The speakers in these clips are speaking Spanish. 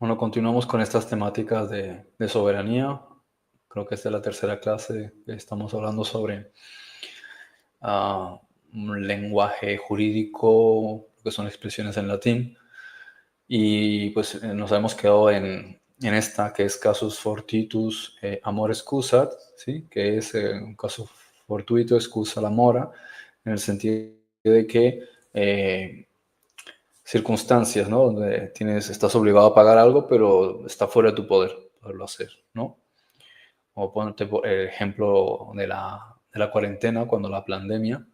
Bueno, continuamos con estas temáticas de soberanía. Creo que esta es la tercera clase que estamos hablando sobre un lenguaje jurídico, que son expresiones en latín. Y pues nos hemos quedado en esta que es casus fortuitus amor excusat, ¿sí? Que es un caso fortuito excusa la mora, en el sentido de que circunstancias, ¿no? Donde estás obligado a pagar algo, pero está fuera de tu poder poderlo hacer, ¿no? O ponte por el ejemplo de la cuarentena, cuando la pandemia,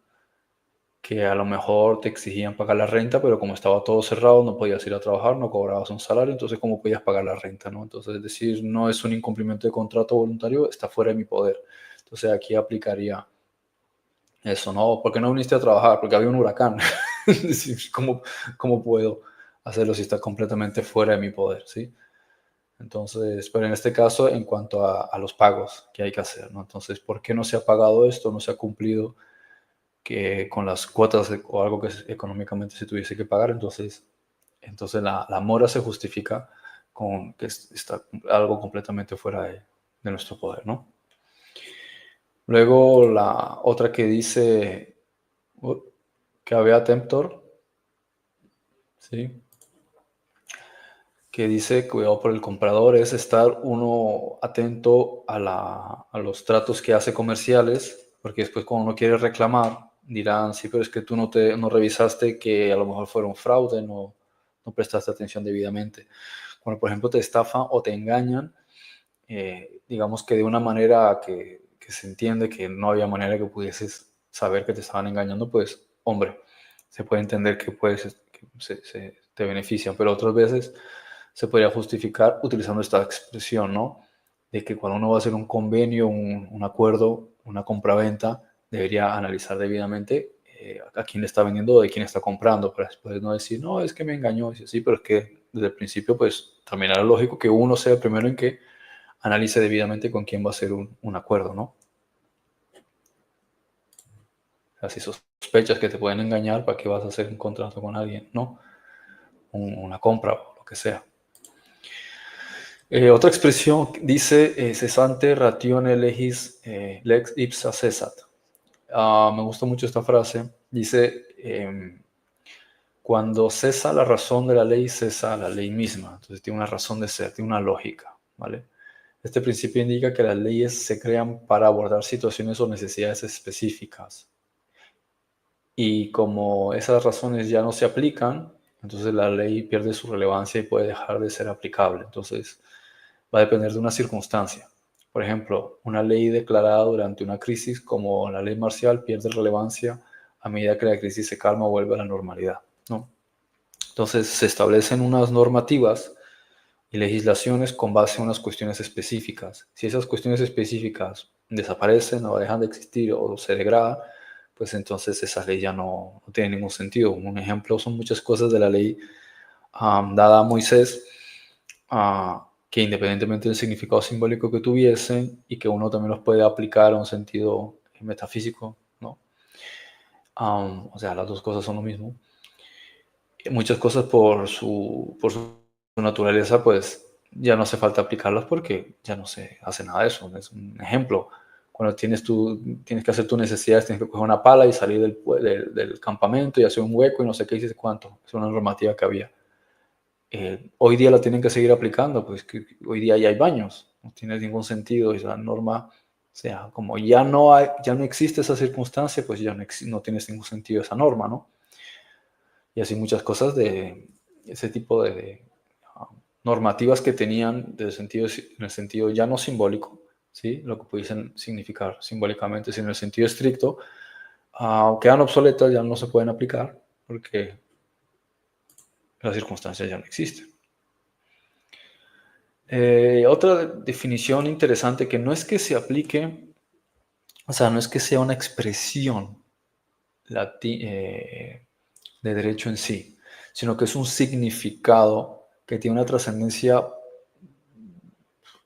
que a lo mejor te exigían pagar la renta, pero como estaba todo cerrado, no podías ir a trabajar, no cobrabas un salario, entonces ¿cómo podías pagar la renta, no? Entonces, es decir, no es un incumplimiento de contrato voluntario, está fuera de mi poder. Entonces, aquí aplicaría eso, ¿no? ¿Por qué no viniste a trabajar? Porque había un huracán. Es decir, ¿cómo puedo hacerlo si está completamente fuera de mi poder, ¿sí? Entonces, pero en este caso, en cuanto a los pagos que hay que hacer, ¿no? Entonces, ¿por qué no se ha pagado esto? No se ha cumplido que con las cuotas o algo que económicamente se tuviese que pagar. Entonces la mora se justifica con que está algo completamente fuera de nuestro poder, ¿no? Luego la otra que dice que había temptor, ¿sí? Que dice cuidado por el comprador, es estar uno atento a los tratos que hace comerciales, porque después cuando uno quiere reclamar, dirán, sí, pero es que tú no revisaste que a lo mejor fueron fraude, no prestaste atención debidamente. Cuando, por ejemplo, te estafan o te engañan, digamos que de una manera que se entiende que no había manera que pudieses saber que te estaban engañando, pues, hombre, se puede entender que, te benefician, pero otras veces se podría justificar utilizando esta expresión, ¿no? De que cuando uno va a hacer un convenio, un acuerdo, una compraventa, debería analizar debidamente a quién le está vendiendo o de quién está comprando, para después no decir, no, es que me engañó, sí, pero es que desde el principio, pues también era lógico que uno sea el primero en que analice debidamente con quién va a hacer un acuerdo, ¿no? O sea, si sospechas que te pueden engañar, ¿para qué vas a hacer un contrato con alguien? ¿No? Una compra o lo que sea. Otra expresión dice cesante ratione legis lex ipsa cesat. Me gusta mucho esta frase. Dice, cuando cesa la razón de la ley, cesa la ley misma. Entonces tiene una razón de ser, tiene una lógica, ¿vale? Este principio indica que las leyes se crean para abordar situaciones o necesidades específicas. Y como esas razones ya no se aplican, entonces la ley pierde su relevancia y puede dejar de ser aplicable. Entonces va a depender de una circunstancia. Por ejemplo, una ley declarada durante una crisis como la ley marcial pierde relevancia a medida que la crisis se calma o vuelve a la normalidad, ¿no? Entonces se establecen unas normativas y legislaciones con base en unas cuestiones específicas. Si esas cuestiones específicas desaparecen o dejan de existir o se degradan, pues entonces esa ley ya no tiene ningún sentido. Un ejemplo son muchas cosas de la ley dada a Moisés, que independientemente del significado simbólico que tuviesen y que uno también los puede aplicar a un sentido metafísico, ¿no? O sea, las dos cosas son lo mismo. Muchas cosas por su naturaleza, pues ya no hace falta aplicarlas porque ya no se hace nada de eso. Es un ejemplo. Cuando tienes que hacer tus necesidades, tienes que coger una pala y salir del campamento y hacer un hueco y no sé qué dices cuánto. Es una normativa que había. Hoy día la tienen que seguir aplicando, pues que hoy día ya hay baños. No tiene ningún sentido esa norma. O sea, como ya no existe esa circunstancia, pues ya no tiene ningún sentido esa norma, ¿no? Y así muchas cosas de ese tipo de normativas que tenían en el sentido ya no simbólico, ¿sí? Lo que pudiesen significar simbólicamente, sino en el sentido estricto, quedan obsoletas, ya no se pueden aplicar porque las circunstancias ya no existen. Otra definición interesante que no es que se aplique, o sea, no es que sea una expresión de derecho en sí, sino que es un significado que tiene una trascendencia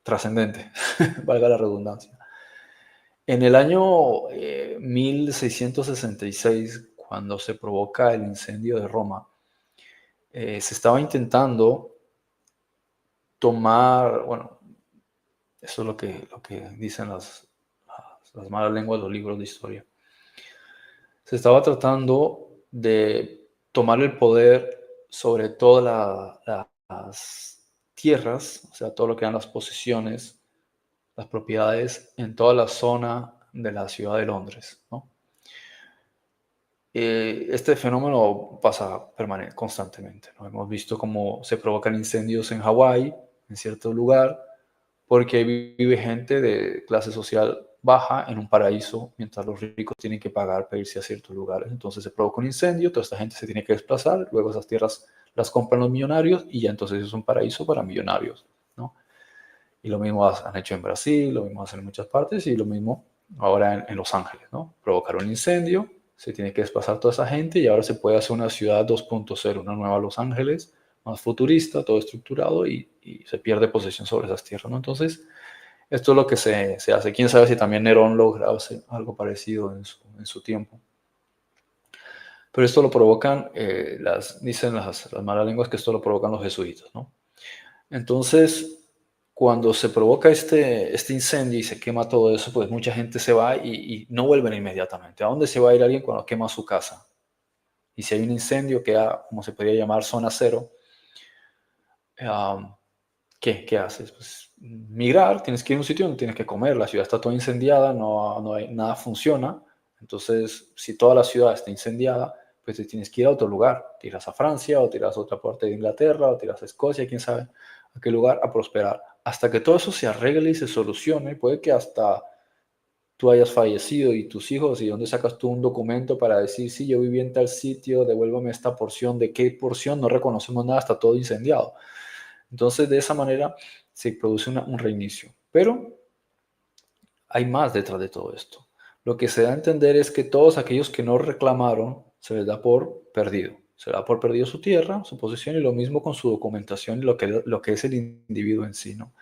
trascendente, valga la redundancia. En el año 1666, cuando se provoca el incendio de Roma, se estaba intentando tomar, bueno, eso es lo que dicen las malas lenguas, los libros de historia. Se estaba tratando de tomar el poder sobre todas las tierras, o sea, todo lo que eran las posesiones, las propiedades en toda la zona de la ciudad de Londres, ¿no? Este fenómeno pasa constantemente, ¿no? Hemos visto cómo se provocan incendios en Hawái, en cierto lugar, porque ahí vive gente de clase social baja en un paraíso, mientras los ricos tienen que pagar para irse a ciertos lugares. Entonces se provoca un incendio, toda esta gente se tiene que desplazar, luego esas tierras las compran los millonarios y ya entonces es un paraíso para millonarios, ¿no? Y lo mismo han hecho en Brasil, lo mismo hacen en muchas partes y lo mismo ahora en Los Ángeles, ¿no? Provocaron un incendio, se tiene que desplazar toda esa gente y ahora se puede hacer una ciudad 2.0, una nueva Los Ángeles, más futurista, todo estructurado y se pierde posesión sobre esas tierras, ¿no? Entonces, esto es lo que se hace. Quién sabe si también Nerón logra hacer algo parecido en su tiempo. Pero esto lo provocan, dicen las malas lenguas que esto lo provocan los jesuitas, ¿no? Entonces, cuando se provoca este incendio y se quema todo eso, pues mucha gente se va y no vuelven inmediatamente. ¿A dónde se va a ir alguien cuando quema su casa? Y si hay un incendio, queda, como se podría llamar, zona cero, ¿qué haces? Pues migrar, tienes que ir a un sitio donde tienes que comer, la ciudad está toda incendiada, no hay, nada funciona. Entonces, si toda la ciudad está incendiada, pues te tienes que ir a otro lugar. Te irás a Francia, o te irás a otra parte de Inglaterra, o te irás a Escocia, quién sabe a qué lugar, a prosperar. Hasta que todo eso se arregle y se solucione, puede que hasta tú hayas fallecido y tus hijos, y dónde sacas tú un documento para decir, sí, yo viví en tal sitio, devuélvame esta porción, ¿de qué porción? No reconocemos nada, está todo incendiado. Entonces, de esa manera se produce un reinicio. Pero hay más detrás de todo esto. Lo que se da a entender es que todos aquellos que no reclamaron se les da por perdido. Se da por perdido su tierra, su posesión y lo mismo con su documentación y lo que es el individuo en sí, ¿no?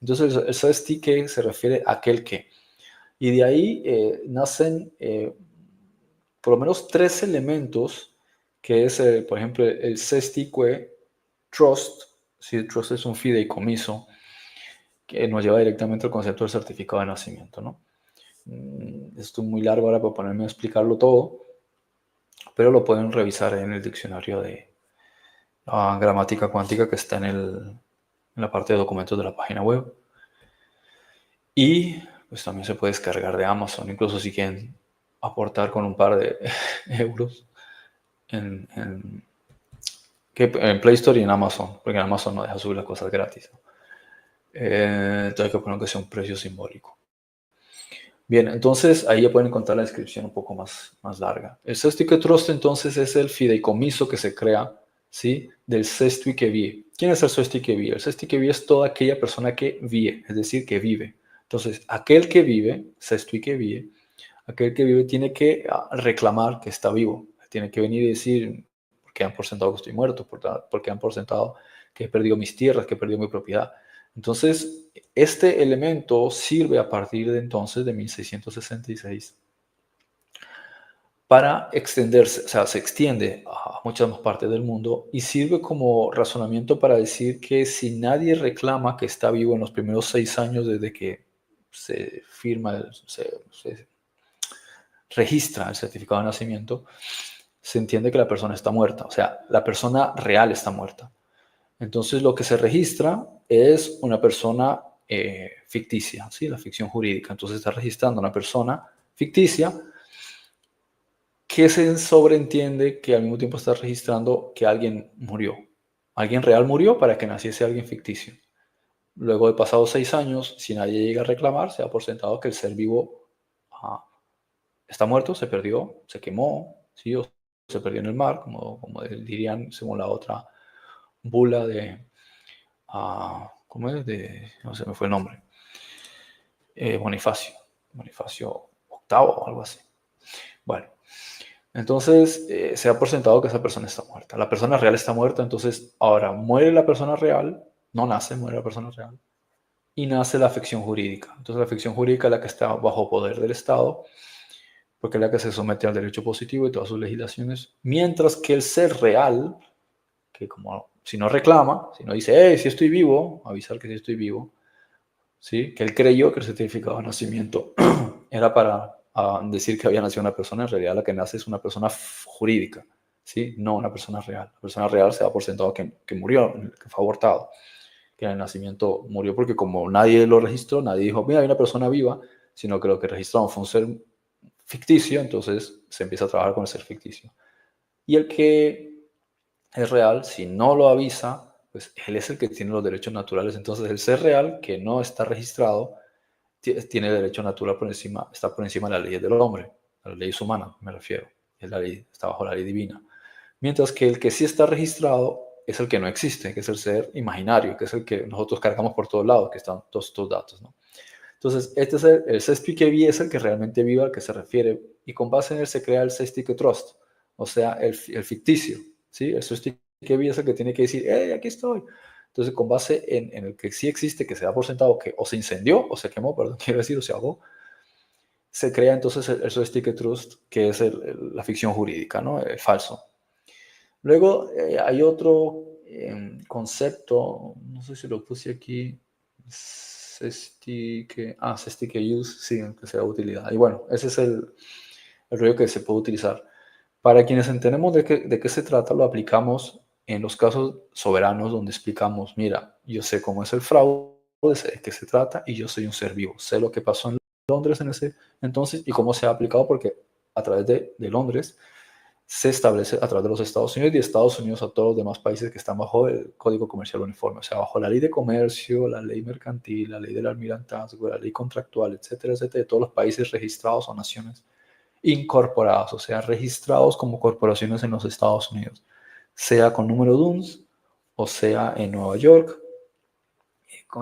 Entonces, el sestique se refiere a aquel que. Y de ahí nacen por lo menos tres elementos, que es, por ejemplo, el sestique trust. Si el trust es un fideicomiso, que nos lleva directamente al concepto del certificado de nacimiento, ¿no? Esto es muy largo ahora para ponerme a explicarlo todo, pero lo pueden revisar en el diccionario de gramática cuántica que está en la parte de documentos de la página web. Y pues también se puede descargar de Amazon, incluso si quieren aportar con un par de euros en Play Store y en Amazon, porque en Amazon no deja subir las cosas gratis. Entonces hay que poner que sea un precio simbólico. Bien, entonces ahí ya pueden encontrar la descripción un poco más larga. El sestique trust entonces es el fideicomiso que se crea, ¿sí? Del sestique vie. ¿Quién es el sestique vie? El sestique vie es toda aquella persona que vie, es decir, que vive. Entonces, aquel que vive, sestique vie, aquel que vive tiene que reclamar que está vivo. Tiene que venir y decir, porque han por sentado que estoy muerto, porque han por sentado que he perdido mis tierras, que he perdido mi propiedad. Entonces, este elemento sirve a partir de entonces, de 1666, para extenderse, o sea, se extiende a muchas más partes del mundo y sirve como razonamiento para decir que si nadie reclama que está vivo en los primeros 6 años desde que se firma, se registra el certificado de nacimiento, se entiende que la persona está muerta, o sea, la persona real está muerta. Entonces lo que se registra es una persona ficticia, ¿sí? La ficción jurídica. Entonces está registrando una persona ficticia que se sobreentiende que al mismo tiempo está registrando que alguien murió. Alguien real murió para que naciese alguien ficticio. Luego de pasados 6 años, si nadie llega a reclamar, se da por sentado que el ser vivo está muerto, se perdió, se quemó, ¿sí? O se perdió en el mar, como dirían según la otra bula de... ¿cómo es? No sé, me fue el nombre. Bonifacio VIII o algo así. Bueno, entonces se da por sentado que esa persona está muerta. La persona real está muerta, entonces ahora muere la persona real, no nace, muere la persona real, y nace la ficción jurídica. Entonces la ficción jurídica es la que está bajo poder del Estado, porque es la que se somete al derecho positivo y todas sus legislaciones, mientras que el ser real, que como si no reclama, si no dice, hey, si estoy vivo, avisar que sí estoy vivo, ¿sí? Que él creyó que el certificado de nacimiento era para decir que había nacido una persona. En realidad la que nace es una persona jurídica, ¿sí? No una persona real. La persona real se da por sentado que murió, que fue abortado, que en el nacimiento murió porque como nadie lo registró, nadie dijo, mira, hay una persona viva, sino que lo que registramos fue un ser ficticio, entonces se empieza a trabajar con el ser ficticio. Y el que es real, si no lo avisa, pues él es el que tiene los derechos naturales. Entonces el ser real, que no está registrado, tiene derecho natural por encima, está por encima de las leyes del hombre, de las leyes humanas, me refiero. Es la ley, está bajo la ley divina. Mientras que el que sí está registrado es el que no existe, que es el ser imaginario, que es el que nosotros cargamos por todos lados, que están todos estos datos, ¿no? Entonces, este es el SESPIQB es el que realmente vive al que se refiere, y con base en él se crea el SESPIQ Trust, o sea, el ficticio, ¿sí? El SESPIQB es el que tiene que decir, hey, aquí estoy. Entonces, con base en el que sí existe, que se da por sentado que o se incendió, o se quemó, perdón, quiero decir, o se ahogó, se crea entonces el SESPIQ Trust, que es la ficción jurídica, ¿no? El falso. Luego hay otro concepto, no sé si lo puse aquí, Sestique use, sí, que sea de utilidad. Y bueno, ese es el rollo que se puede utilizar. Para quienes entendemos de qué se trata, lo aplicamos en los casos soberanos donde explicamos, mira, yo sé cómo es el fraude, sé de qué se trata y yo soy un ser vivo. Sé lo que pasó en Londres en ese entonces y cómo se ha aplicado porque a través de Londres se establece a través de los Estados Unidos y de Estados Unidos a todos los demás países que están bajo el Código Comercial Uniforme, o sea, bajo la ley de comercio, la ley mercantil, la ley del almirantazgo, la ley contractual, etcétera, etcétera, de todos los países registrados o naciones incorporadas, o sea, registrados como corporaciones en los Estados Unidos, sea con número DUNS o sea en Nueva York,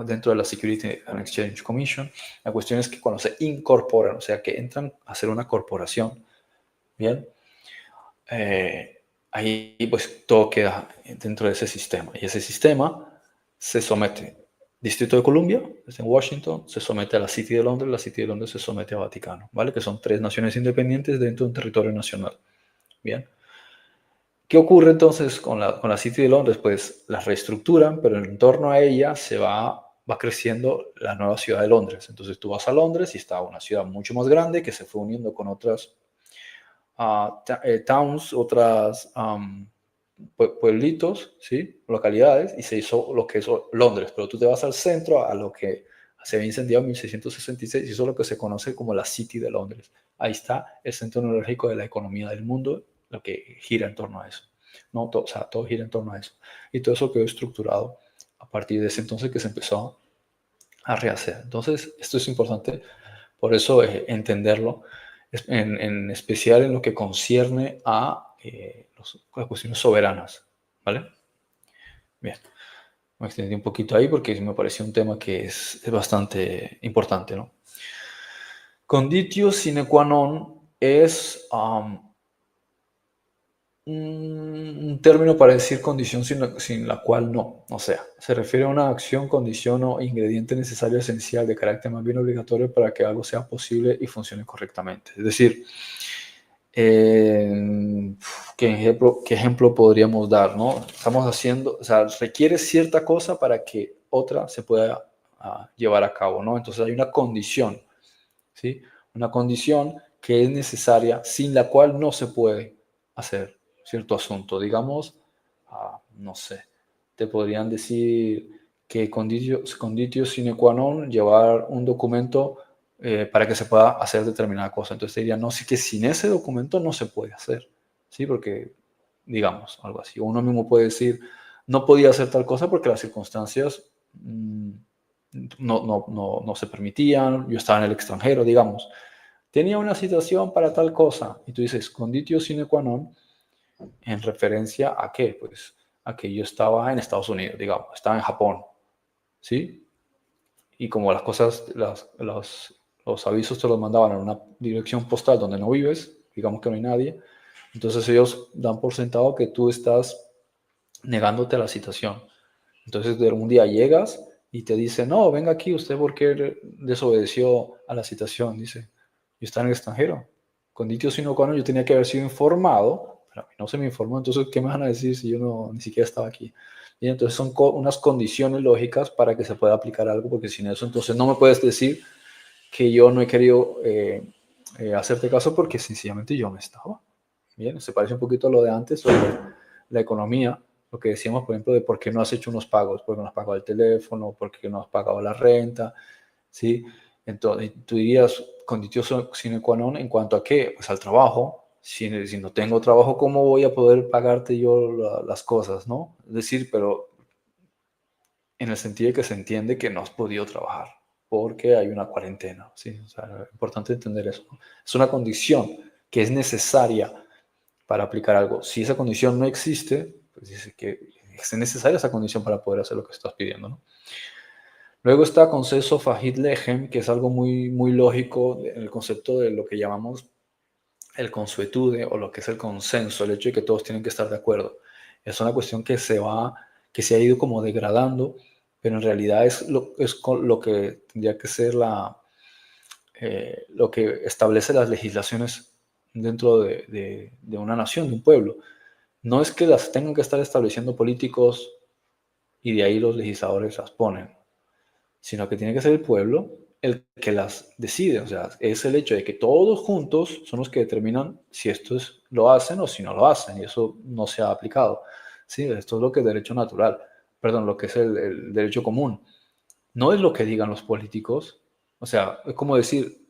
dentro de la Security and Exchange Commission. La cuestión es que cuando se incorporan, o sea, que entran a ser una corporación, ¿bien? Ahí pues todo queda dentro de ese sistema. Y ese sistema se somete. Distrito de Columbia, es en Washington, se somete a la City de Londres, la City de Londres se somete a Vaticano, ¿vale? Que son 3 naciones independientes dentro de un territorio nacional. Bien. ¿Qué ocurre entonces con la City de Londres? Pues la reestructuran, pero en torno a ella va creciendo la nueva ciudad de Londres. Entonces tú vas a Londres y está una ciudad mucho más grande que se fue uniendo con otras towns, otras pueblitos, ¿sí? Localidades, y se hizo lo que es Londres. Pero tú te vas al centro, a lo que se había incendiado en 1666, y eso es lo que se conoce como la City de Londres. Ahí está el centro neurálgico de la economía del mundo, lo que gira en torno a eso. No, todo, o sea, todo gira en torno a eso. Y todo eso quedó estructurado a partir de ese entonces que se empezó a rehacer. Entonces, esto es importante, por eso entenderlo, en especial en lo que concierne a las cuestiones soberanas, ¿vale? Bien, me extendí un poquito ahí porque me pareció un tema que es bastante importante, ¿no? Conditio sine qua non es un término para decir condición sin la cual no. O sea, se refiere a una acción, condición o ingrediente necesario esencial de carácter más bien obligatorio para que algo sea posible y funcione correctamente. Es decir, ¿qué ejemplo podríamos dar? ¿No? Estamos haciendo, o sea, requiere cierta cosa para que otra se pueda llevar a cabo, ¿no? Entonces hay una condición, ¿sí? Una condición que es necesaria, sin la cual no se puede hacer cierto asunto. Digamos, no sé, te podrían decir que conditio sine qua non, llevar un documento para que se pueda hacer determinada cosa. Entonces te dirían, no, sí que sin ese documento no se puede hacer, ¿sí? Porque, digamos, algo así. Uno mismo puede decir, no podía hacer tal cosa porque las circunstancias no se permitían, yo estaba en el extranjero, digamos. Tenía una situación para tal cosa, y tú dices, conditio sine qua non, en referencia a qué, pues a que yo estaba en Estados Unidos, digamos, estaba en Japón, ¿sí? Y como las cosas, los avisos te los mandaban en una dirección postal donde no vives, digamos que no hay nadie, entonces ellos dan por sentado que tú estás negándote a la situación. Entonces de un día llegas y te dicen, no, venga aquí, usted porque desobedeció a la situación, dice, yo estaba en el extranjero. Conditio sine qua non, yo tenía que haber sido informado pero a mí no se me informó, entonces, ¿qué me van a decir si yo ni siquiera estaba aquí? Y entonces son unas condiciones lógicas para que se pueda aplicar algo, porque sin eso, entonces no me puedes decir que yo no he querido hacerte caso porque sencillamente yo no estaba. Bien, se parece un poquito a lo de antes sobre la economía, lo que decíamos, por ejemplo, de por qué no has hecho unos pagos, por qué no has pagado el teléfono, por qué no has pagado la renta, ¿sí? Entonces, tú dirías, condición sine qua non, ¿en cuanto a qué? Pues al trabajo. Si no tengo trabajo, ¿cómo voy a poder pagarte yo las cosas, no? Es decir, pero en el sentido de que se entiende que no has podido trabajar porque hay una cuarentena, ¿sí? O sea, es importante entender eso, ¿no? Es una condición que es necesaria para aplicar algo. Si esa condición no existe, pues dice que es necesaria esa condición para poder hacer lo que estás pidiendo, ¿no? Luego está consenso Fahid Lehem, que es algo muy, muy lógico en el concepto de lo que llamamos el consuetude o lo que es el consenso, el hecho de que todos tienen que estar de acuerdo. Es una cuestión que que se ha ido como degradando, pero en realidad es lo que tendría que ser lo que establece las legislaciones dentro de una nación, de un pueblo. No es que las tengan que estar estableciendo políticos y de ahí los legisladores las ponen, sino que tiene que ser el pueblo el que las decide. O sea, es el hecho de que todos juntos son los que determinan si esto lo hacen o si no lo hacen, y eso no se ha aplicado. Sí, esto es lo que es derecho natural, perdón, lo que es el derecho común. No es lo que digan los políticos. O sea, es como decir,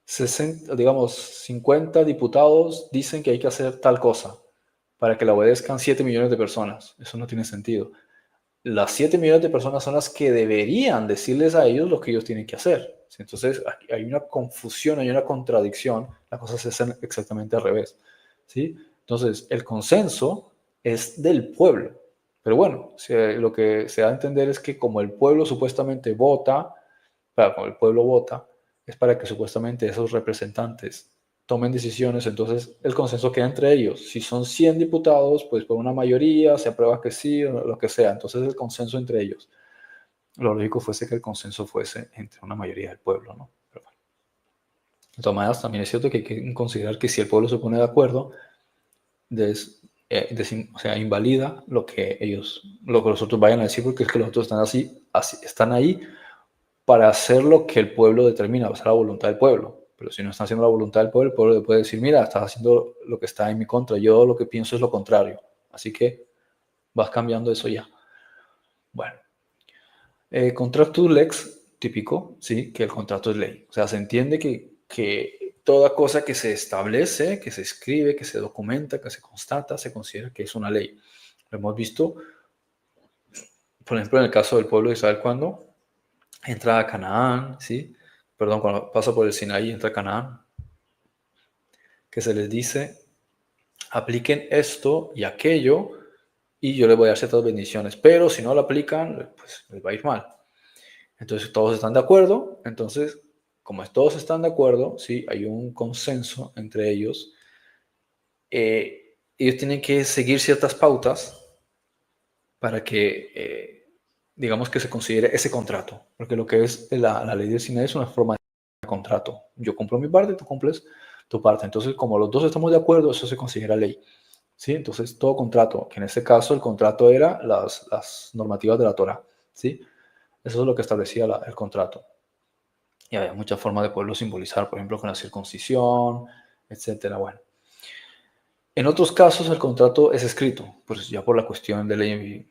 60, digamos, 50 diputados dicen que hay que hacer tal cosa para que la obedezcan 7 millones de personas. Eso no tiene sentido. Las 7 millones de personas son las que deberían decirles a ellos lo que ellos tienen que hacer. Entonces, hay una confusión, hay una contradicción, las cosas se hacen exactamente al revés. ¿Sí? Entonces, el consenso es del pueblo. Pero bueno, lo que se da a entender es que como el pueblo supuestamente vota, como el pueblo vota, es para que supuestamente esos representantes tomen decisiones, entonces el consenso queda entre ellos. Si son 100 diputados, pues por una mayoría se aprueba que sí, o lo que sea. Entonces el consenso entre ellos. Lo lógico fuese que el consenso fuese entre una mayoría del pueblo, ¿no? Pero bueno. De todas maneras, también es cierto que hay que considerar que si el pueblo se pone de acuerdo, o sea, invalida lo que los otros vayan a decir, porque es que los otros están ahí para hacer lo que el pueblo determina, o sea, la voluntad del pueblo. Pero si no están haciendo la voluntad del pueblo, el pueblo le puede decir, mira, estás haciendo lo que está en mi contra, yo lo que pienso es lo contrario. Así que vas cambiando eso ya. Bueno, contractus lex, típico, sí, que el contrato es ley. O sea, se entiende que toda cosa que se establece, que se escribe, que se documenta, que se constata, se considera que es una ley. Lo hemos visto, por ejemplo, en el caso del pueblo de Israel, cuando entra a Canaán, ¿sí? Perdón, cuando pasa por el Sinaí, entra a Canaán, que se les dice, apliquen esto y aquello y yo les voy a dar ciertas bendiciones, pero si no lo aplican, pues les va a ir mal. Entonces todos están de acuerdo, entonces como todos están de acuerdo, sí, hay un consenso entre ellos, ellos tienen que seguir ciertas pautas para que, digamos que se considere ese contrato, porque lo que es la ley del Sinaí es una forma de contrato. Yo cumplo mi parte, tú cumples tu parte. Entonces, como los dos estamos de acuerdo, eso se considera ley. ¿Sí? Entonces, todo contrato, que en este caso el contrato era las normativas de la Torah. ¿Sí? Eso es lo que establecía el contrato. Y había muchas formas de poderlo simbolizar, por ejemplo, con la circuncisión, etcétera. Bueno. En otros casos, el contrato es escrito, pues ya por la cuestión de ley,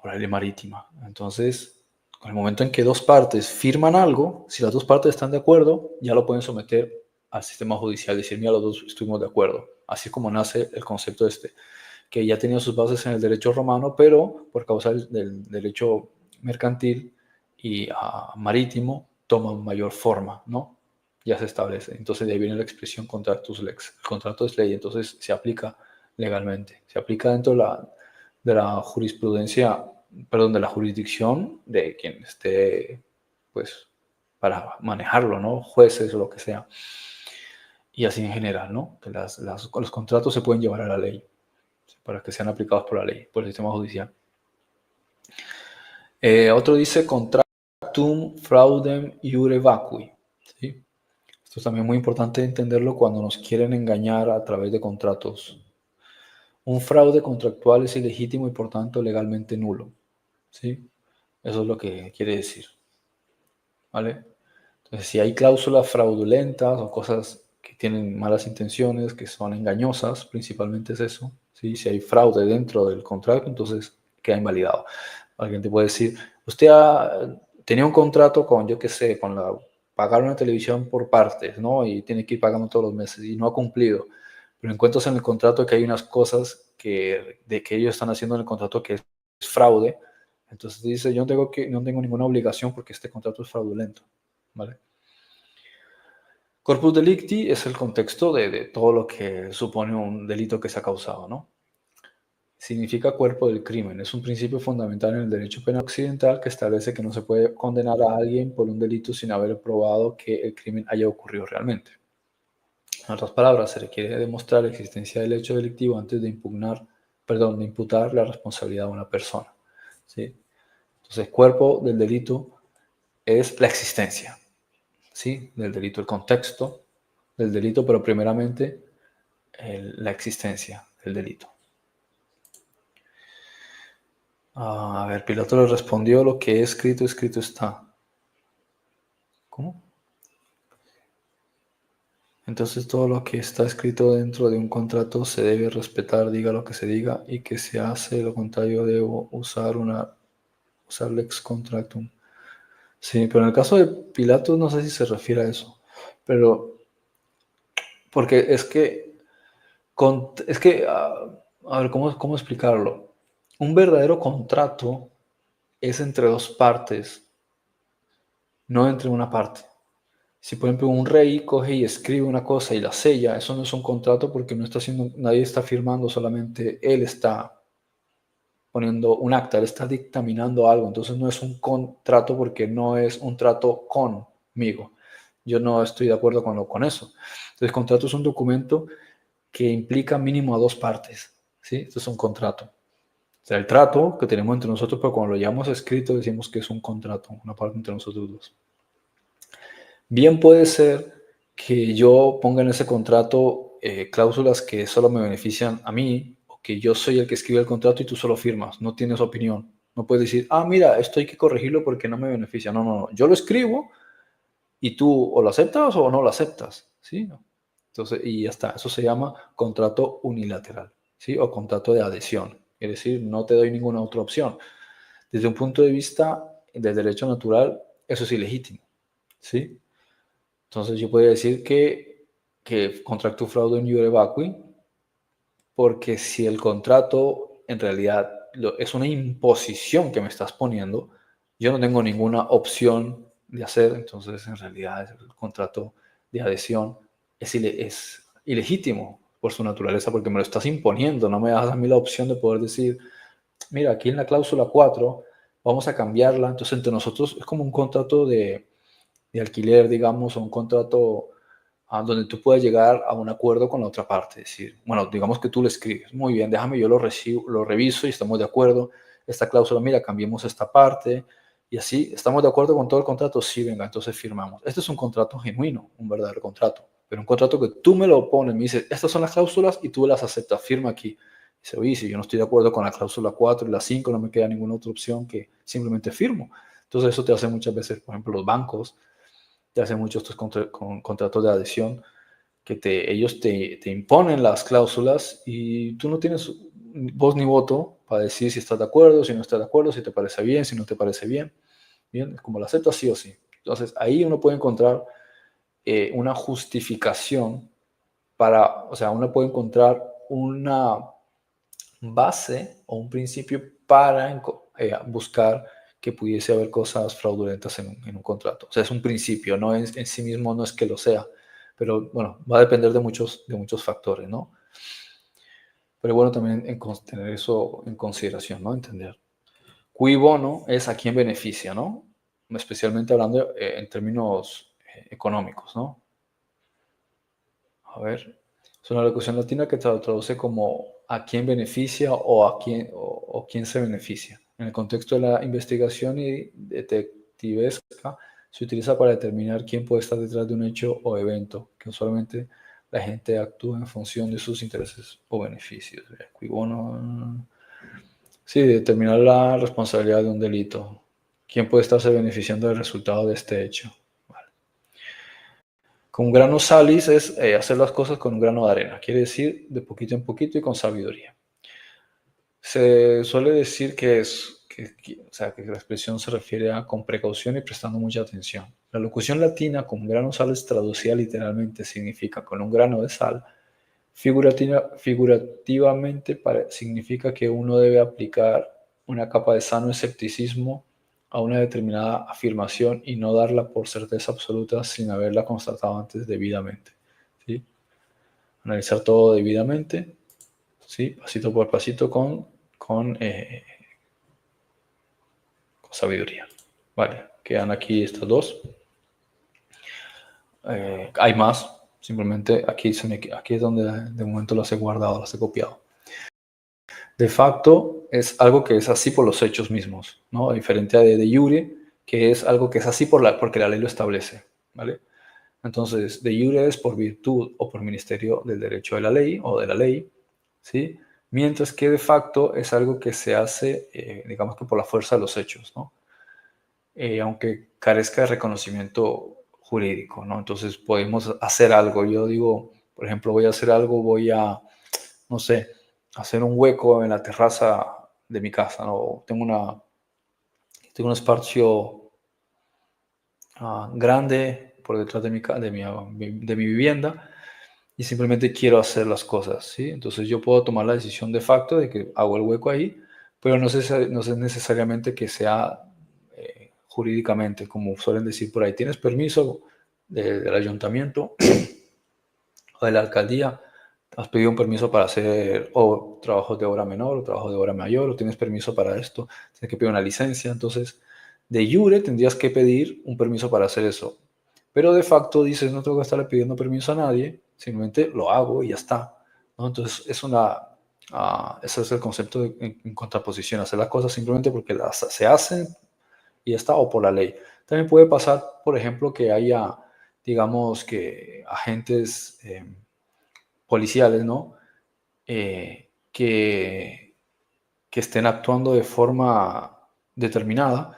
por la ley marítima. Entonces, en el momento en que dos partes firman algo, si las dos partes están de acuerdo, ya lo pueden someter al sistema judicial, decir, mira, los dos estuvimos de acuerdo. Así es como nace el concepto que ya tenía sus bases en el derecho romano, pero por causa del derecho mercantil y marítimo, toma mayor forma, ¿no? Ya se establece. Entonces de ahí viene la expresión contractus lex. El contrato es ley, entonces se aplica legalmente. Se aplica dentro de la jurisprudencia, perdón, de la jurisdicción de quien esté, pues, para manejarlo, ¿no? Jueces o lo que sea. Y así en general, ¿no? Que los contratos se pueden llevar a la ley para que sean aplicados por la ley, por el sistema judicial. Otro dice contractum fraudem iure vacui. ¿Sí? Esto es también muy importante entenderlo cuando nos quieren engañar a través de contratos. Un fraude contractual es ilegítimo y por tanto legalmente nulo. ¿Sí? Eso es lo que quiere decir. ¿Vale? Entonces, si hay cláusulas fraudulentas o cosas que tienen malas intenciones, que son engañosas, principalmente es eso. ¿Sí? Si hay fraude dentro del contrato, entonces queda invalidado. Alguien te puede decir, usted tenía un contrato con, yo qué sé, pagar una televisión por partes, ¿no? Y tiene que ir pagando todos los meses y no ha cumplido. Pero encuentras en el contrato que hay unas cosas de que ellos están haciendo en el contrato que es fraude. Entonces dice, yo no tengo ninguna obligación porque este contrato es fraudulento. ¿Vale? Corpus delicti es el contexto de todo lo que supone un delito que se ha causado, ¿no? Significa cuerpo del crimen. Es un principio fundamental en el derecho penal occidental que establece que no se puede condenar a alguien por un delito sin haber probado que el crimen haya ocurrido realmente. En otras palabras, se requiere demostrar la existencia del hecho delictivo antes de imputar la responsabilidad de una persona. ¿Sí? Entonces, cuerpo del delito es la existencia, ¿sí? Del delito, el contexto del delito, pero primeramente la existencia del delito. A ver, Pilato le respondió, lo que es escrito, escrito está. ¿Cómo? Entonces todo lo que está escrito dentro de un contrato se debe respetar, diga lo que se diga, y que se hace lo contrario debo usar lex contractum. Sí, pero en el caso de Pilato no sé si se refiere a eso, pero porque a ver, ¿cómo explicarlo? Un verdadero contrato es entre dos partes, no entre una parte. Si por ejemplo un rey coge y escribe una cosa y la sella, eso no es un contrato porque nadie está firmando, solamente él está poniendo un acta, él está dictaminando algo, entonces no es un contrato porque no es un trato conmigo. Yo no estoy de acuerdo con eso. Entonces, contrato es un documento que implica mínimo a dos partes, ¿sí? Esto es un contrato. O sea, el trato que tenemos entre nosotros, pero cuando lo llevamos escrito decimos que es un contrato, una parte entre nosotros dos. Bien puede ser que yo ponga en ese contrato cláusulas que solo me benefician a mí, o que yo soy el que escribe el contrato y tú solo firmas, no tienes opinión. No puedes decir, mira, esto hay que corregirlo porque no me beneficia. No, no, no. Yo lo escribo y tú o lo aceptas o no lo aceptas, ¿sí? Entonces, y ya está. Eso se llama contrato unilateral, ¿sí? O contrato de adhesión. Es decir, no te doy ninguna otra opción. Desde un punto de vista del derecho natural, eso es ilegítimo, ¿sí? Entonces yo podría decir que contracto fraude in iure vacui, porque si el contrato en realidad es una imposición que me estás poniendo, yo no tengo ninguna opción de hacer, entonces en realidad el contrato de adhesión es ilegítimo por su naturaleza, porque me lo estás imponiendo, no me das a mí la opción de poder decir, mira, aquí en la cláusula 4 vamos a cambiarla, entonces entre nosotros es como un contrato de alquiler, digamos, o un contrato donde tú puedes llegar a un acuerdo con la otra parte. Es decir, bueno, digamos que tú le escribes, muy bien, déjame, yo lo reviso y estamos de acuerdo. Esta cláusula, mira, cambiemos esta parte y así, ¿estamos de acuerdo con todo el contrato? Sí, venga, entonces firmamos. Este es un contrato genuino, un verdadero contrato, pero un contrato que tú me lo pones, me dices, estas son las cláusulas y tú las aceptas, firma aquí. Dice, oye, si yo no estoy de acuerdo con la cláusula 4 y la 5, no me queda ninguna otra opción que simplemente firmo. Entonces eso te hace muchas veces, por ejemplo, los bancos te hacen muchos estos contratos de adhesión que ellos te imponen las cláusulas y tú no tienes voz ni voto para decir si estás de acuerdo, si no estás de acuerdo, si te parece bien, si no te parece bien. Bien, como lo aceptas sí o sí. Entonces ahí uno puede encontrar una justificación o sea, uno puede encontrar una base o un principio para buscar que pudiese haber cosas fraudulentas en un contrato. O sea, es un principio, no en sí mismo no es que lo sea, pero bueno, va a depender de muchos factores, ¿no? Pero bueno, también tener eso en consideración, ¿no? Entender. Cui bono es a quién beneficia, ¿no? Especialmente hablando en términos económicos, ¿no? A ver, es una locución latina que traduce como a quién beneficia o quién se beneficia. En el contexto de la investigación y detectivesca se utiliza para determinar quién puede estar detrás de un hecho o evento, que usualmente la gente actúa en función de sus intereses o beneficios. Qui bono. Sí, determinar la responsabilidad de un delito. ¿Quién puede estarse beneficiando del resultado de este hecho? Vale. Con un grano salis es hacer las cosas con un grano de arena. Quiere decir de poquito en poquito y con sabiduría. Se suele decir que o sea, que la expresión se refiere a con precaución y prestando mucha atención. La locución latina con grano salis traducida literalmente significa con un grano de sal. Figurativamente significa que uno debe aplicar una capa de sano escepticismo a una determinada afirmación y no darla por certeza absoluta sin haberla constatado antes debidamente. ¿Sí? Analizar todo debidamente, ¿sí? Pasito por pasito con sabiduría. Vale, quedan aquí estas dos. Hay más, simplemente aquí es donde de momento las he guardado, las he copiado. De facto es algo que es así por los hechos mismos, ¿no? Diferente de jure, que es algo que es así porque la ley lo establece, ¿vale? Entonces, de jure es por virtud o por ministerio del derecho de la ley o de la ley, ¿sí? Mientras que de facto es algo que se hace, digamos que por la fuerza de los hechos, ¿no? Aunque carezca de reconocimiento jurídico, ¿no? Entonces podemos hacer algo. Yo digo, por ejemplo, voy a hacer algo, voy a, no sé, hacer un hueco en la terraza de mi casa, ¿no? Tengo un espacio grande por detrás de mi vivienda y simplemente quiero hacer las cosas, ¿sí? Entonces yo puedo tomar la decisión de facto de que hago el hueco ahí, pero no es necesariamente que sea jurídicamente, como suelen decir por ahí. ¿Tienes permiso del ayuntamiento o de la alcaldía? ¿Has pedido un permiso para hacer o trabajos de obra menor o trabajo de obra mayor? ¿O tienes permiso para esto? Tienes que pedir una licencia. Entonces, de jure tendrías que pedir un permiso para hacer eso. Pero de facto dices, no tengo que estarle pidiendo permiso a nadie, simplemente lo hago y ya está, ¿no? Entonces, ese es el concepto en contraposición, hacer las cosas simplemente porque se hacen y ya está, o por la ley. También puede pasar, por ejemplo, que haya, digamos, que agentes policiales, ¿no? Que estén actuando de forma determinada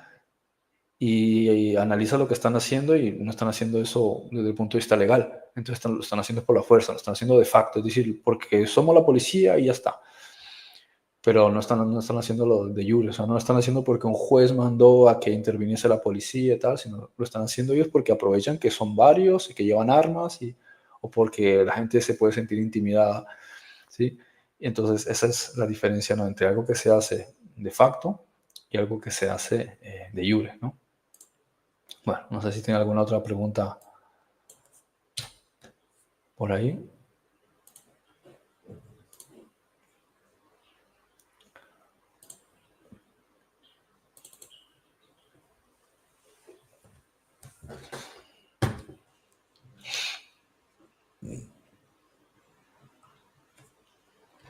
y analiza lo que están haciendo y no están haciendo eso desde el punto de vista legal. Entonces lo están haciendo por la fuerza, lo están haciendo de facto, es decir, porque somos la policía y ya está. Pero no están haciéndolo de jure, o sea, no lo están haciendo porque un juez mandó a que interviniese la policía y tal, sino lo están haciendo ellos porque aprovechan que son varios y que llevan armas o porque la gente se puede sentir intimidada, ¿sí? Y entonces esa es la diferencia, ¿no? Entre algo que se hace de facto y algo que se hace de jure, ¿no? Bueno, no sé si tiene alguna otra pregunta por ahí.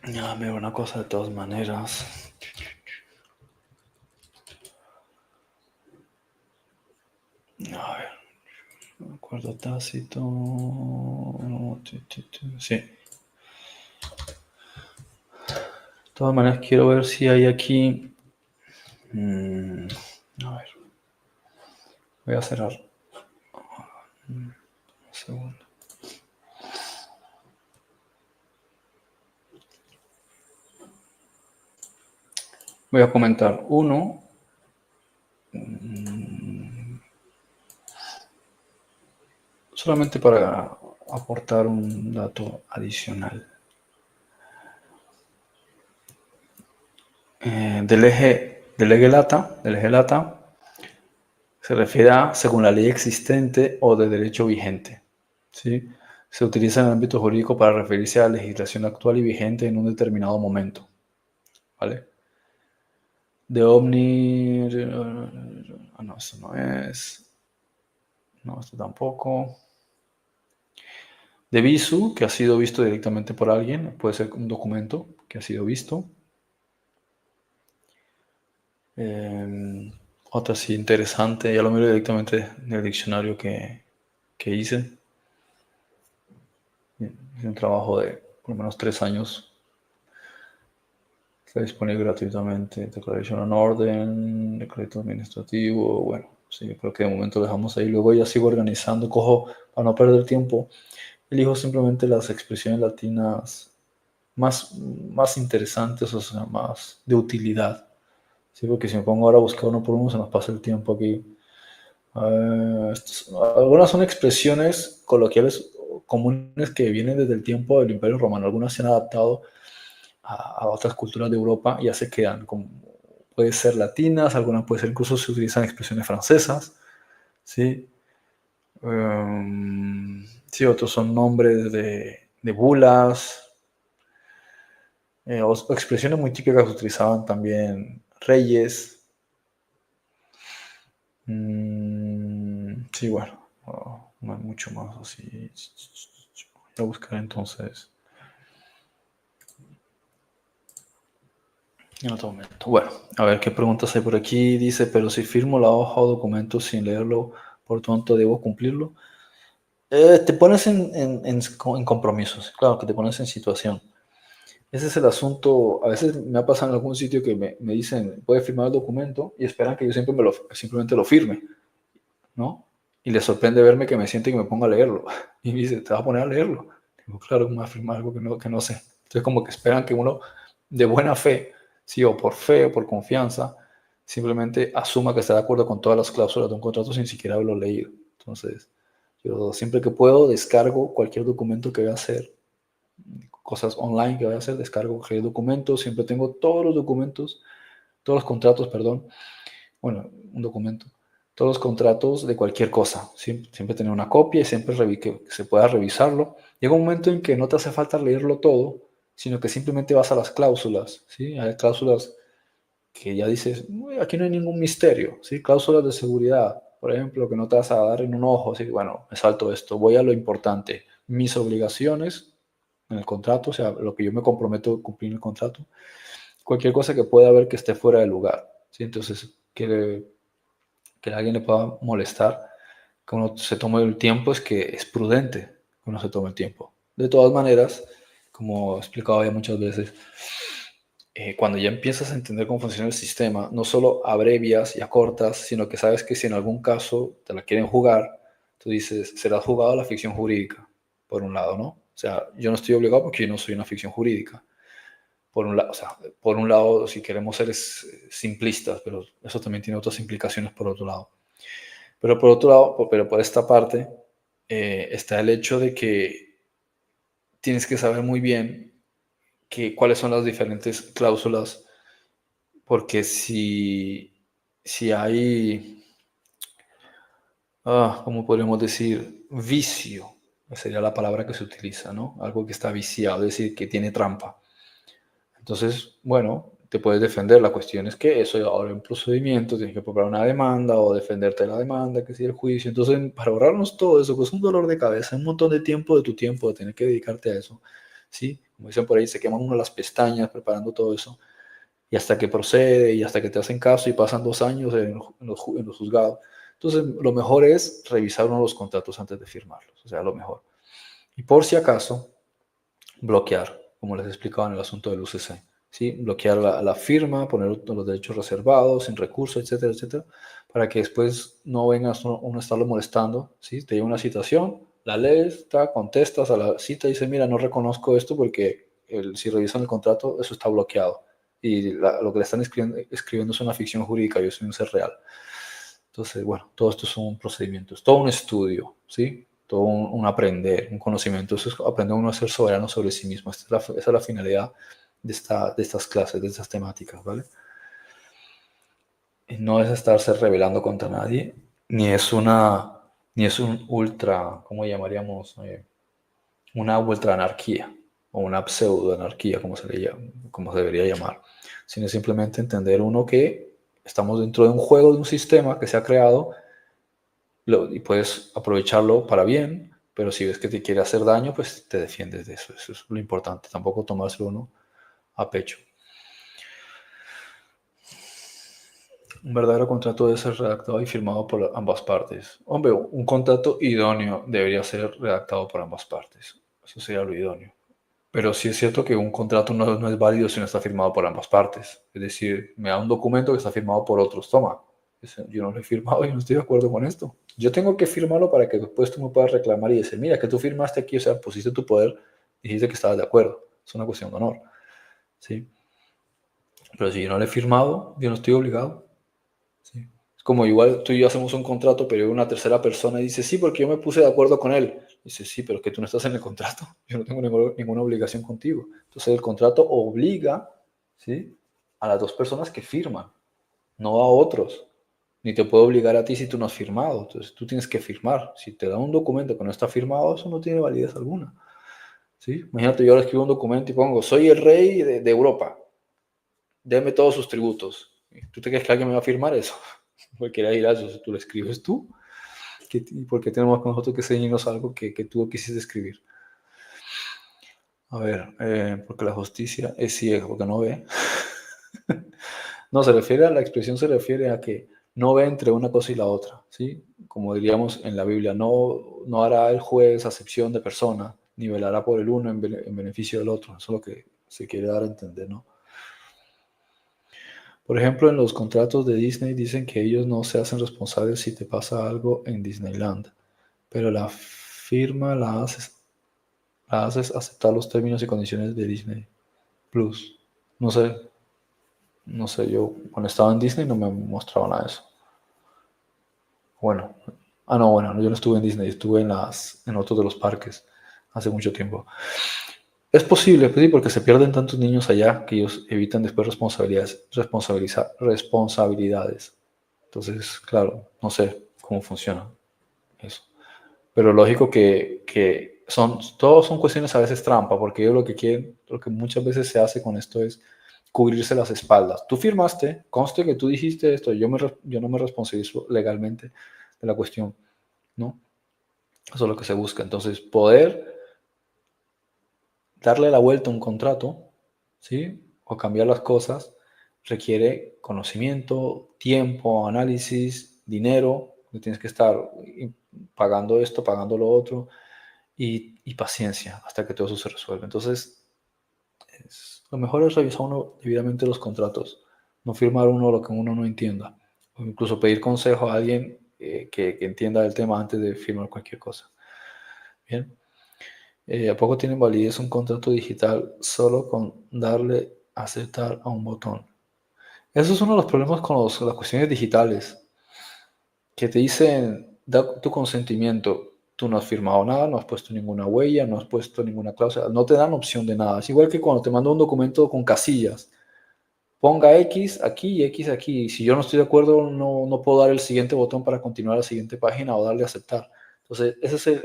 Ya, mira, una cosa de todas maneras. A ver, acuerdo tácito. Sí. De todas maneras, quiero ver si hay aquí. A ver. Voy a cerrar. Un segundo. Voy a comentar uno. Solamente para aportar un dato adicional. Del eje lata, se refiere a según la ley existente o de derecho vigente, ¿sí? Se utiliza en el ámbito jurídico para referirse a la legislación actual y vigente en un determinado momento, ¿vale? De omni... no, eso no es. No, esto tampoco. De visu, que ha sido visto directamente por alguien, puede ser un documento que ha sido visto. Otra sí interesante, ya lo miro directamente en el diccionario que hice. Es un trabajo de por lo menos 3 años. Está disponible gratuitamente. Declaration on Orden, decreto administrativo. Bueno, sí, creo que de momento lo dejamos ahí. Luego ya sigo organizando, cojo, para no perder tiempo, elijo simplemente las expresiones latinas más interesantes, o sea, más de utilidad. Sí, porque si me pongo ahora a buscar uno por uno, se nos pasa el tiempo aquí. Algunas son expresiones coloquiales comunes que vienen desde el tiempo del Imperio Romano. Algunas se han adaptado a otras culturas de Europa y ya se quedan, como puede ser latinas, algunas puede ser, incluso se utilizan expresiones francesas, ¿sí? Sí, otros son nombres de bulas, o expresiones muy típicas que utilizaban también reyes. Sí, bueno, no hay mucho más así. Voy a buscar entonces en otro momento. Bueno, a ver qué preguntas hay por aquí. Dice, pero si firmo la hoja o documento sin leerlo, por tanto, ¿debo cumplirlo? Te pones en compromisos, claro, que te pones en situación. Ese es el asunto. A veces me ha pasado en algún sitio que me dicen, puede firmar el documento y esperan que yo simplemente lo firme, ¿no? Y les sorprende verme que me siente y que me ponga a leerlo. Y me dice, ¿te vas a poner a leerlo? Digo, claro, me va a firmar algo que no sé. Entonces, como que esperan que uno, de buena fe, o por fe o por confianza, simplemente asuma que está de acuerdo con todas las cláusulas de un contrato sin siquiera haberlo leído. Entonces, yo siempre que puedo descargo cualquier documento que voy a hacer, cosas online que voy a hacer, descargo cualquier documento, siempre tengo todos los documentos, todos los contratos, perdón, bueno, un documento, todos los contratos de cualquier cosa, siempre tener una copia y siempre que se pueda revisarlo. Llega un momento en que no te hace falta leerlo todo, sino que simplemente vas a las cláusulas, ¿sí? Hay cláusulas que ya dices, "Uy, aquí no hay ningún misterio, ¿sí? Cláusulas de seguridad, por ejemplo, que no te vas a dar en un ojo, ¿sí? Bueno, me salto esto, voy a lo importante, mis obligaciones en el contrato, o sea, lo que yo me comprometo a cumplir en el contrato, cualquier cosa que pueda haber que esté fuera de lugar, ¿sí? Entonces, que alguien le pueda molestar, que uno se tome el tiempo, es que es prudente que uno se tome el tiempo. De todas maneras, como he explicado ya muchas veces, cuando ya empiezas a entender cómo funciona el sistema, no solo abrevias y acortas, sino que sabes que si en algún caso te la quieren jugar, tú dices, serás jugado a la ficción jurídica, por un lado, ¿no? O sea, yo no estoy obligado porque yo no soy una ficción jurídica. Por un lado, o sea, por un lado, si queremos ser simplistas, pero eso también tiene otras implicaciones por otro lado. Pero por otro lado, pero por esta parte, está el hecho de que tienes que saber muy bien cuáles son las diferentes cláusulas, porque si hay, ¿cómo podríamos decir? Vicio, sería la palabra que se utiliza, ¿no? Algo que está viciado, es decir, que tiene trampa. Entonces, bueno, te puedes defender. La cuestión es que eso ahora un procedimiento, tienes que preparar una demanda o defenderte de la demanda, que sigue el juicio. Entonces, para ahorrarnos todo eso, que es un dolor de cabeza, un montón de tiempo de tu tiempo de tener que dedicarte a eso, ¿sí? Como dicen por ahí, se queman uno las pestañas preparando todo eso. Y hasta que procede y hasta que te hacen caso y pasan 2 años en los juzgados. Entonces, lo mejor es revisar uno los contratos antes de firmarlos, o sea, lo mejor. Y por si acaso, bloquear, como les explicaba en el asunto del UCC. ¿Sí? Bloquear la firma, poner los derechos reservados, sin recurso, etcétera, etcétera, para que después no vengas uno a estarlo molestando. ¿Sí? Te llega una citación, la lees, contestas a la cita y dices, mira, no reconozco esto porque si revisan el contrato, eso está bloqueado. Y lo que le están escribiendo es una ficción jurídica, yo soy un ser real. Entonces, bueno, todo esto es un procedimiento, es todo un estudio, ¿sí? Todo un aprender, un conocimiento. Eso es aprender uno a ser soberano sobre sí mismo. Esa es la finalidad de estas clases, de estas temáticas, ¿vale? Y no es estarse rebelando contra nadie, ni es un ultra, ¿cómo llamaríamos? Una ultra anarquía o una pseudo anarquía, como se debería llamar, sino simplemente entender uno que estamos dentro de un juego, de un sistema que se ha creado y puedes aprovecharlo para bien, pero si ves que te quiere hacer daño, pues te defiendes de eso. Eso es lo importante, tampoco tomárselo uno a pecho. Un verdadero contrato debe ser redactado y firmado por ambas partes. Hombre, un contrato idóneo debería ser redactado por ambas partes. Eso sería lo idóneo. Pero sí es cierto que un contrato no es válido si no está firmado por ambas partes. Es decir, me da un documento que está firmado por otros. Toma, yo no lo he firmado y no estoy de acuerdo con esto. Yo tengo que firmarlo para que después tú me puedas reclamar y decir, mira, que tú firmaste aquí, o sea, pusiste tu poder, dijiste que estabas de acuerdo. Es una cuestión de honor. ¿Sí? Pero si yo no lo he firmado, yo no estoy obligado. ¿Sí? Es como igual tú y yo hacemos un contrato, pero una tercera persona dice, sí, porque yo me puse de acuerdo con él. Dice, sí, pero es que tú no estás en el contrato. Yo no tengo ninguna obligación contigo. Entonces el contrato obliga, ¿sí?, a las dos personas que firman, no a otros. Ni te puede obligar a ti si tú no has firmado. Entonces tú tienes que firmar. Si te da un documento que no está firmado, eso no tiene validez alguna. ¿Sí? Imagínate, yo ahora escribo un documento y pongo, soy el rey de Europa. Deme todos sus tributos. ¿Tú te crees que alguien me va a firmar eso? Cualquiera dirá eso, si tú lo escribes tú, ¿por qué tenemos con nosotros que ceñirnos algo que tú quisiste escribir? A ver, porque la justicia es ciega, porque no ve. No, la expresión se refiere a que no ve entre una cosa y la otra, ¿sí? Como diríamos en la Biblia, no hará el juez acepción de persona, ni velará por el uno en beneficio del otro. Eso es lo que se quiere dar a entender, ¿no? Por ejemplo, en los contratos de Disney dicen que ellos no se hacen responsables si te pasa algo en Disneyland, pero la firma la haces aceptar los términos y condiciones de Disney Plus. No sé, no sé, yo cuando estaba en Disney no me mostraba nada de eso. Bueno, no, bueno, yo no estuve en Disney, estuve en otros de los parques hace mucho tiempo. Es posible, pues sí, porque se pierden tantos niños allá que ellos evitan después responsabilidades. Entonces, claro, no sé cómo funciona eso. Pero lógico que todos son cuestiones a veces trampa, porque ellos lo que quieren, lo que muchas veces se hace con esto es cubrirse las espaldas. Tú firmaste, conste que tú dijiste esto, yo no me responsabilizo legalmente de la cuestión, ¿no? Eso es lo que se busca. Entonces, poder darle la vuelta a un contrato, ¿sí? O cambiar las cosas, requiere conocimiento, tiempo, análisis, dinero, tienes que estar pagando esto, pagando lo otro, y paciencia hasta que todo eso se resuelve. Entonces, lo mejor es revisar uno debidamente los contratos, no firmar uno lo que uno no entienda, o incluso pedir consejo a alguien que entienda el tema antes de firmar cualquier cosa. Bien. ¿A poco tiene validez un contrato digital solo con darle a aceptar a un botón? Eso es uno de los problemas con las cuestiones digitales, que te dicen, da tu consentimiento. Tú no has firmado nada, no has puesto ninguna huella, no has puesto ninguna cláusula, no te dan opción de nada. Es igual que cuando te mando un documento con casillas. Ponga X aquí y X aquí. Si yo no estoy de acuerdo, no puedo dar el siguiente botón para continuar a la siguiente página o darle a aceptar. Entonces, ese es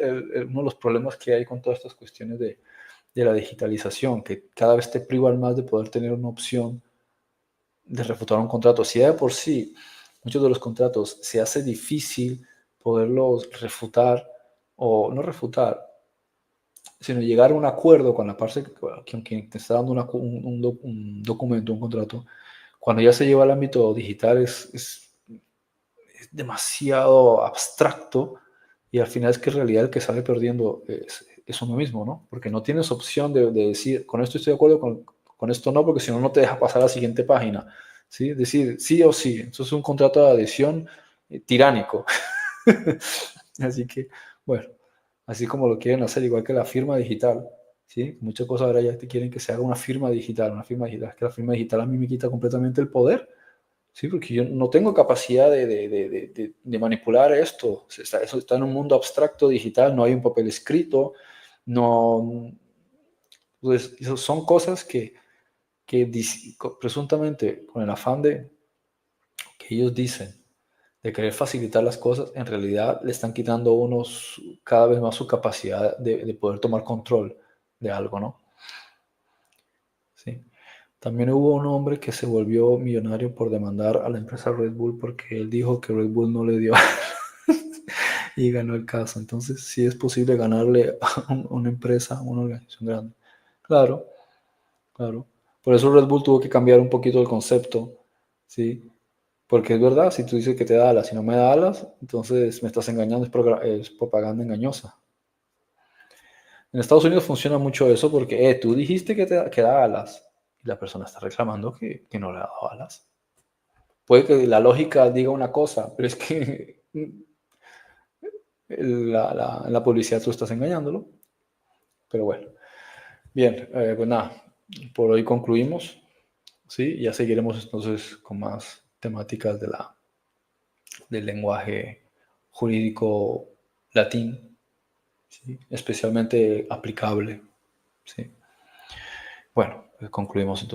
uno de los problemas que hay con todas estas cuestiones de la digitalización, que cada vez te privan más de poder tener una opción de refutar un contrato. Si ya de por sí muchos de los contratos se hace difícil poderlos refutar, o no refutar, sino llegar a un acuerdo con la parte con quien te está dando un documento, un contrato, cuando ya se lleva al ámbito digital es demasiado abstracto, y al final es que en realidad el que sale perdiendo es uno mismo, ¿no? Porque no tienes opción de decir, con esto estoy de acuerdo, con esto no, porque si no, no te deja pasar a la siguiente página, ¿sí? Es decir, sí o sí. Eso es un contrato de adhesión tiránico. Así que, bueno, así como lo quieren hacer, igual que la firma digital, ¿sí? Muchas cosas ahora ya te quieren que se haga una firma digital, Es que la firma digital a mí me quita completamente el poder. Sí, porque yo no tengo capacidad de manipular esto. Eso está en un mundo abstracto, digital, no hay un papel escrito, no. Pues, son cosas que presuntamente, con el afán de que ellos dicen de querer facilitar las cosas, en realidad le están quitando a uno cada vez más su capacidad de poder tomar control de algo, ¿no? Sí. También hubo un hombre que se volvió millonario por demandar a la empresa Red Bull porque él dijo que Red Bull no le dio y ganó el caso. Entonces, sí es posible ganarle a una empresa, a una organización grande. Claro, claro. Por eso Red Bull tuvo que cambiar un poquito el concepto, ¿sí? Porque es verdad, si tú dices que te da alas y no me da alas, entonces me estás engañando, es propaganda engañosa. En Estados Unidos funciona mucho eso porque tú dijiste que da alas y la persona está reclamando que no le ha dado alas. Puede que la lógica diga una cosa, pero es que en la publicidad tú estás engañándolo. Pero bueno, bien, pues nada, por hoy concluimos. Sí, ya seguiremos entonces con más temáticas del lenguaje jurídico latín, ¿sí? Especialmente aplicable. ¿Sí? Bueno, concluimos entonces.